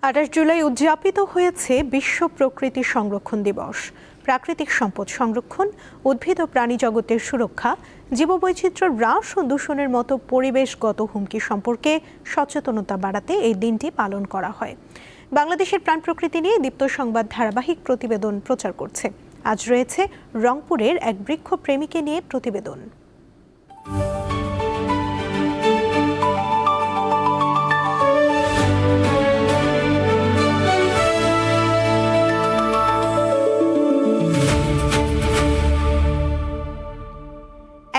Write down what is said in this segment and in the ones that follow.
28 জুলাই উদযাপিত হয়েছে বিশ্ব প্রকৃতি সংরক্ষণ দিবস। প্রাকৃতিক সম্পদ সংরক্ষণ, উদ্ভিদ ও প্রাণী জগতের সুরক্ষা, জীববৈচিত্র্য হ্রাস ও দূষণের মতো পরিবেশগত হুমকি সম্পর্কে সচেতনতা বাড়াতে এই দিনটি পালন করা হয়। বাংলাদেশের প্রাণ প্রকৃতি নিয়ে দীপ্ত সংবাদ ধারাবাহিক প্রতিবেদন প্রচার করছে। আজ রয়েছে রংপুরের এক বৃক্ষ প্রেমীকে নিয়ে প্রতিবেদন।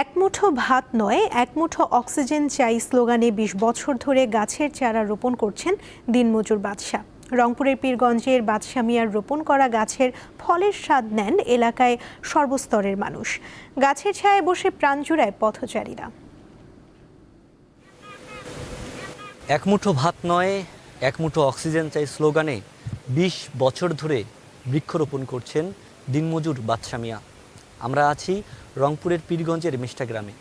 এক মুঠো ভাত নয়, এক মুঠো অক্সিজেন চাই স্লোগানে 20 বছর ধরে গাছের চারা রোপণ করছেন দিনমজুর বাদশা। রংপুরের পীরগঞ্জের বাদশা মিয়ার রোপণ করা গাছের ফলের স্বাদ নেন এলাকায় সর্বস্তরের মানুষ। গাছের ছায়ায় বসে প্রাণ জুড়ায় পথচারীরা। এক মুঠো ভাত নয়, এক মুঠো অক্সিজেন চাই স্লোগানে 20 বছর ধরে বৃক্ষরোপণ করছেন দিনমজুর বাদশা মিয়া। আমরা আছি রংপুরের পীরগঞ্জের মিষ্টা গ্রামে।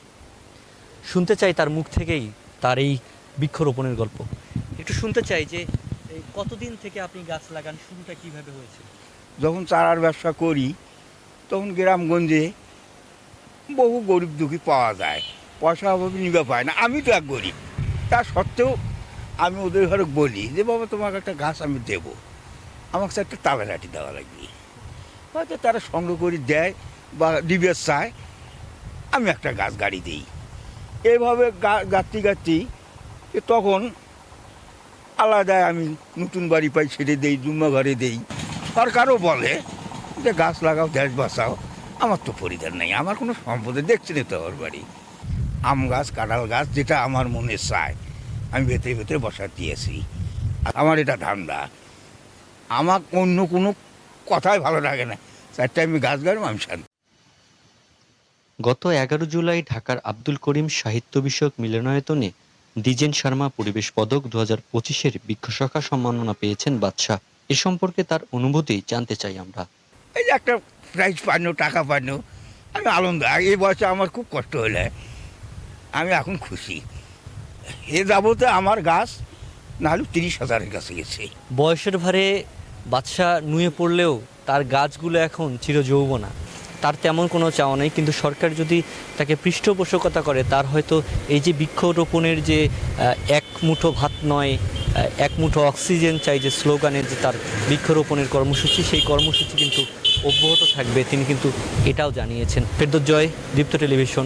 শুনতে চাই তার মুখ থেকেই তার এই বৃক্ষরোপণের গল্প। একটু শুনতে চাই যে কতদিন থেকে আপনি গাছ লাগান, শুরুটা কিভাবে হয়েছে? যখন চারার ব্যবসা করি তখন গ্রামগঞ্জে বহু গরিব দুঃখী পাওয়া যায়, পয়সা অভাবে নিবে পায় না। আমি তো এক গরিব, তা সত্ত্বেও আমি ওদের ঘরে বলি যে বাবা তোমাকে একটা গাছ আমি দেবো, আমাকে একটা তালা লাঠি দেওয়া লাগবে। হয়তো তারা সংগ্রহ করে দেয় বা দিবে চায়, আমি একটা গাছ গাড়ি দিই। এইভাবে গাঁতি তখন আলাদায় আমি নতুন বাড়ি পাই ছেড়ে দেই, জুম্মা ঘরে দেই। সরকারও বলে যে গাছ লাগাও, দেশ বাঁচাও। আমার তো পরিধান নেই, আমার কোনো সম্পদে দেখছি না তো ওর বাড়ি। আম গাছ, কাঁঠাল গাছ, যেটা আমার মনে চায় আমি ভেতরে ভেতরে বসা দিয়েছি। আমার এটা ধান্দা, আমার অন্য কোনো কথাই ভালো লাগে না। চারটে আমি গাছ গাড়ব, আমি শান্তি। গত 11 জুলাই ঢাকার আব্দুল করিম সাহিত্য বিষয়ক মিলনায়তনে দ্বিজেন শর্মা পরিবেশ পদক 2025-এর বৃক্ষশাখা সম্মাননা পেয়েছেন বাদশা। এ সম্পর্কে তার অনুভূতি জানতে চাই আমরা। এই যে একটা প্রাইজ পানো, টাকা পানো, আমি আনন্দ। এই বয়সে আমার খুব কষ্ট হলে আমি এখন খুশি। এ যাবতে আমার গাছ না হলে 30,000-এর কাছে গেছে। বয়সের ভারে বাদশা নুয়ে পড়লেও তার গাছগুলো এখন চিরযৌবনা। তার তেমন কোনো চাওয়া নেই, কিন্তু সরকার যদি তাকে পৃষ্ঠপোষকতা করে, তার হয়তো এই যে বৃক্ষরোপণের যে এক মুঠো ভাত নয়, এক মুঠো অক্সিজেন চাই যে স্লোগানের যে তার বৃক্ষরোপণের কর্মসূচি, সেই কর্মসূচি কিন্তু অব্যাহত থাকবে। তিনি কিন্তু এটাও জানিয়েছেন। ফেরদৌস জয়, দীপ্ত টেলিভিশন।